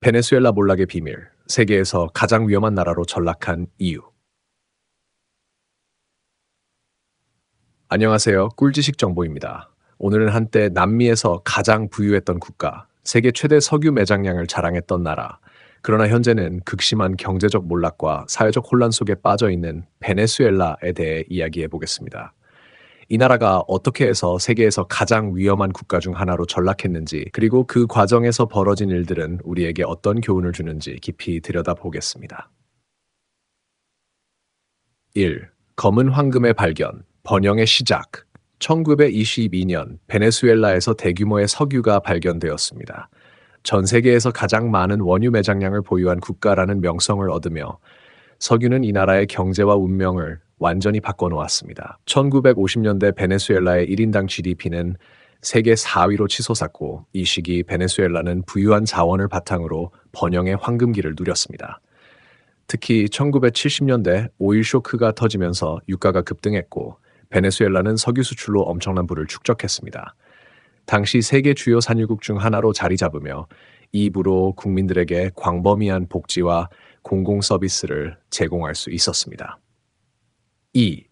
베네수엘라 몰락의 비밀, 세계에서 가장 위험한 나라로 전락한 이유. 안녕하세요. 꿀지식 정보입니다. 오늘은 한때 남미에서 가장 부유했던 국가, 세계 최대 석유 매장량을 자랑했던 나라, 그러나 현재는 극심한 경제적 몰락과 사회적 혼란 속에 빠져 있는 베네수엘라에 대해 이야기해 보겠습니다. 이 나라가 어떻게 해서 세계에서 가장 위험한 국가 중 하나로 전락했는지, 그리고 그 과정에서 벌어진 일들은 우리에게 어떤 교훈을 주는지 깊이 들여다보겠습니다. 1. 검은 황금의 발견, 번영의 시작. 1922년 베네수엘라에서 대규모의 석유가 발견되었습니다. 전 세계에서 가장 많은 원유 매장량을 보유한 국가라는 명성을 얻으며 석유는 이 나라의 경제와 운명을 완전히 바꿔놓았습니다. 1950년대 베네수엘라의 1인당 GDP는 세계 4위로 치솟았고, 이 시기 베네수엘라는 부유한 자원을 바탕으로 번영의 황금기를 누렸습니다. 특히 1970년대 오일 쇼크가 터지면서 유가가 급등했고, 베네수엘라는 석유 수출로 엄청난 부를 축적했습니다. 당시 세계 주요 산유국 중 하나로 자리 잡으며 이 부로 국민들에게 광범위한 복지와 공공 서비스를 제공할 수 있었습니다. 2.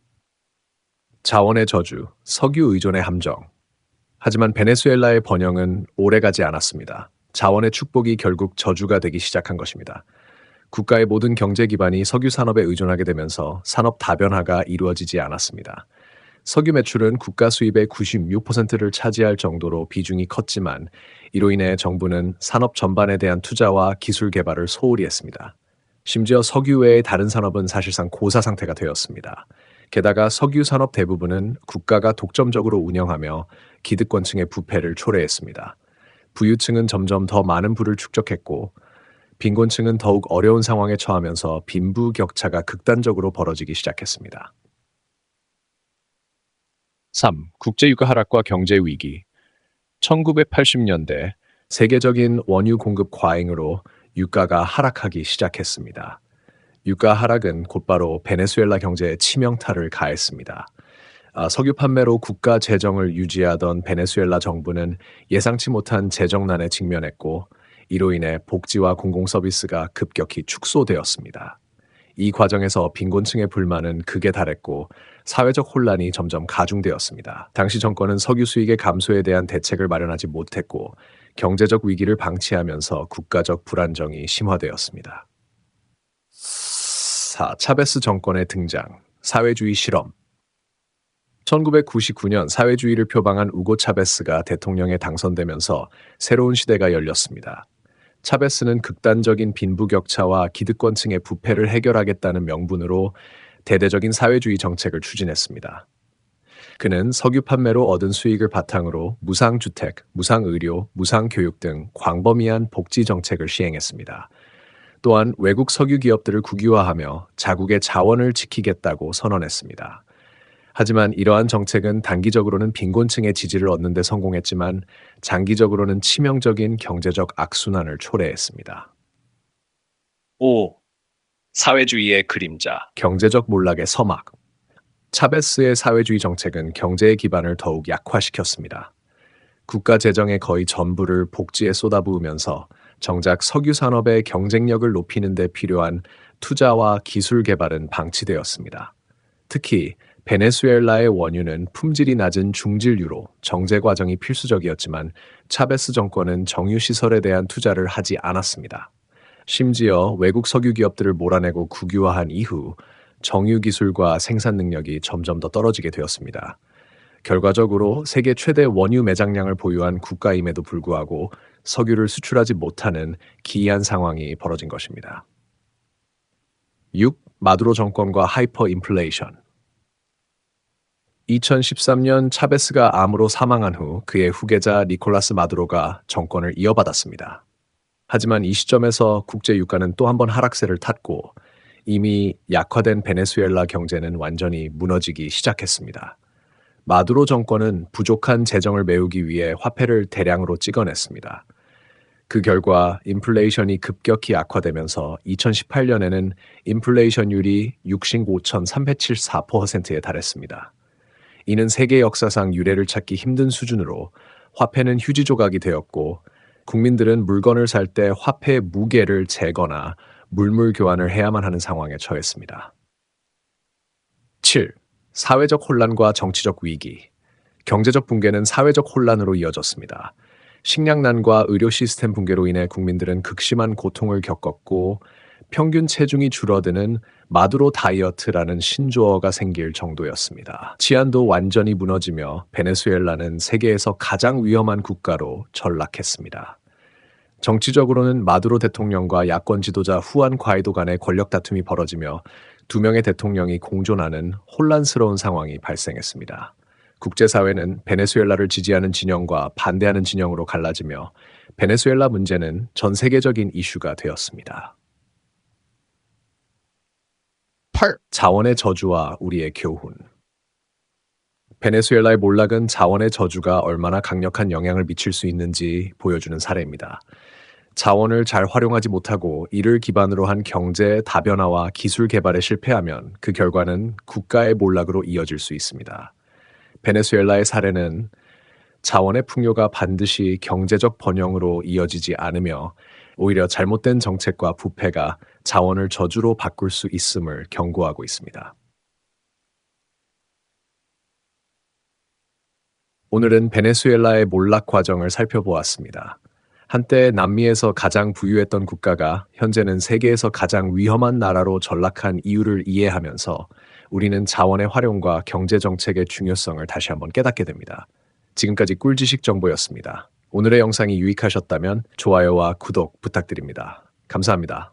자원의 저주, 석유 의존의 함정. 하지만 베네수엘라의 번영은 오래가지 않았습니다. 자원의 축복이 결국 저주가 되기 시작한 것입니다. 국가의 모든 경제 기반이 석유 산업에 의존하게 되면서 산업 다변화가 이루어지지 않았습니다. 석유 매출은 국가 수입의 96%를 차지할 정도로 비중이 컸지만, 이로 인해 정부는 산업 전반에 대한 투자와 기술 개발을 소홀히 했습니다. 심지어 석유 외의 다른 산업은 사실상 고사 상태가 되었습니다. 게다가 석유 산업 대부분은 국가가 독점적으로 운영하며 기득권층의 부패를 초래했습니다. 부유층은 점점 더 많은 부를 축적했고, 빈곤층은 더욱 어려운 상황에 처하면서 빈부격차가 극단적으로 벌어지기 시작했습니다. 3. 국제유가 하락과 경제 위기. 1980년대 세계적인 원유 공급 과잉으로 유가가 하락하기 시작했습니다. 유가 하락은 곧바로 베네수엘라 경제에 치명타를 가했습니다. 석유 판매로 국가 재정을 유지하던 베네수엘라 정부는 예상치 못한 재정난에 직면했고, 이로 인해 복지와 공공 서비스가 급격히 축소되었습니다. 이 과정에서 빈곤층의 불만은 극에 달했고, 사회적 혼란이 점점 가중되었습니다. 당시 정권은 석유 수익의 감소에 대한 대책을 마련하지 못했고, 경제적 위기를 방치하면서 국가적 불안정이 심화되었습니다. 4. 차베스 정권의 등장, 사회주의 실험. 1999년 사회주의를 표방한 우고 차베스가 대통령에 당선되면서 새로운 시대가 열렸습니다. 차베스는 극단적인 빈부격차와 기득권층의 부패를 해결하겠다는 명분으로 대대적인 사회주의 정책을 추진했습니다. 그는 석유 판매로 얻은 수익을 바탕으로 무상주택, 무상의료, 무상교육 등 광범위한 복지 정책을 시행했습니다. 또한 외국 석유 기업들을 국유화하며 자국의 자원을 지키겠다고 선언했습니다. 하지만 이러한 정책은 단기적으로는 빈곤층의 지지를 얻는 데 성공했지만, 장기적으로는 치명적인 경제적 악순환을 초래했습니다. 5. 사회주의의 그림자, 경제적 몰락의 서막. 차베스의 사회주의 정책은 경제의 기반을 더욱 약화시켰습니다. 국가 재정의 거의 전부를 복지에 쏟아부으면서 정작 석유 산업의 경쟁력을 높이는 데 필요한 투자와 기술 개발은 방치되었습니다. 특히 베네수엘라의 원유는 품질이 낮은 중질유로 정제 과정이 필수적이었지만, 차베스 정권은 정유 시설에 대한 투자를 하지 않았습니다. 심지어 외국 석유 기업들을 몰아내고 국유화한 이후 정유 기술과 생산 능력이 점점 더 떨어지게 되었습니다. 결과적으로 세계 최대 원유 매장량을 보유한 국가임에도 불구하고 석유를 수출하지 못하는 기이한 상황이 벌어진 것입니다. 6. 마두로 정권과 하이퍼 인플레이션. 2013년 차베스가 암으로 사망한 후 그의 후계자 니콜라스 마두로가 정권을 이어받았습니다. 하지만 이 시점에서 국제 유가는 또 한 번 하락세를 탔고, 이미 약화된 베네수엘라 경제는 완전히 무너지기 시작했습니다. 마두로 정권은 부족한 재정을 메우기 위해 화폐를 대량으로 찍어냈습니다. 그 결과 인플레이션이 급격히 악화되면서 2018년에는 인플레이션율이 65,374%에 달했습니다. 이는 세계 역사상 유례를 찾기 힘든 수준으로 화폐는 휴지 조각이 되었고, 국민들은 물건을 살 때 화폐 무게를 재거나 물물 교환을 해야만 하는 상황에 처했습니다. 7. 사회적 혼란과 정치적 위기. 경제적 붕괴는 사회적 혼란으로 이어졌습니다. 식량난과 의료 시스템 붕괴로 인해 국민들은 극심한 고통을 겪었고 평균 체중이 줄어드는 마두로 다이어트라는 신조어가 생길 정도였습니다. 치안도 완전히 무너지며 베네수엘라는 세계에서 가장 위험한 국가로 전락했습니다. 정치적으로는 마두로 대통령과 야권 지도자 후안 과이도 간의 권력 다툼이 벌어지며 두 명의 대통령이 공존하는 혼란스러운 상황이 발생했습니다. 국제사회는 베네수엘라를 지지하는 진영과 반대하는 진영으로 갈라지며 베네수엘라 문제는 전 세계적인 이슈가 되었습니다. 8. 자원의 저주와 우리의 교훈. 베네수엘라의 몰락은 자원의 저주가 얼마나 강력한 영향을 미칠 수 있는지 보여주는 사례입니다. 자원을 잘 활용하지 못하고 이를 기반으로 한 경제 다변화와 기술 개발에 실패하면 그 결과는 국가의 몰락으로 이어질 수 있습니다. 베네수엘라의 사례는 자원의 풍요가 반드시 경제적 번영으로 이어지지 않으며 오히려 잘못된 정책과 부패가 자원을 저주로 바꿀 수 있음을 경고하고 있습니다. 오늘은 베네수엘라의 몰락 과정을 살펴보았습니다. 한때 남미에서 가장 부유했던 국가가 현재는 세계에서 가장 위험한 나라로 전락한 이유를 이해하면서 우리는 자원의 활용과 경제 정책의 중요성을 다시 한번 깨닫게 됩니다. 지금까지 꿀지식 정보였습니다. 오늘의 영상이 유익하셨다면 좋아요와 구독 부탁드립니다. 감사합니다.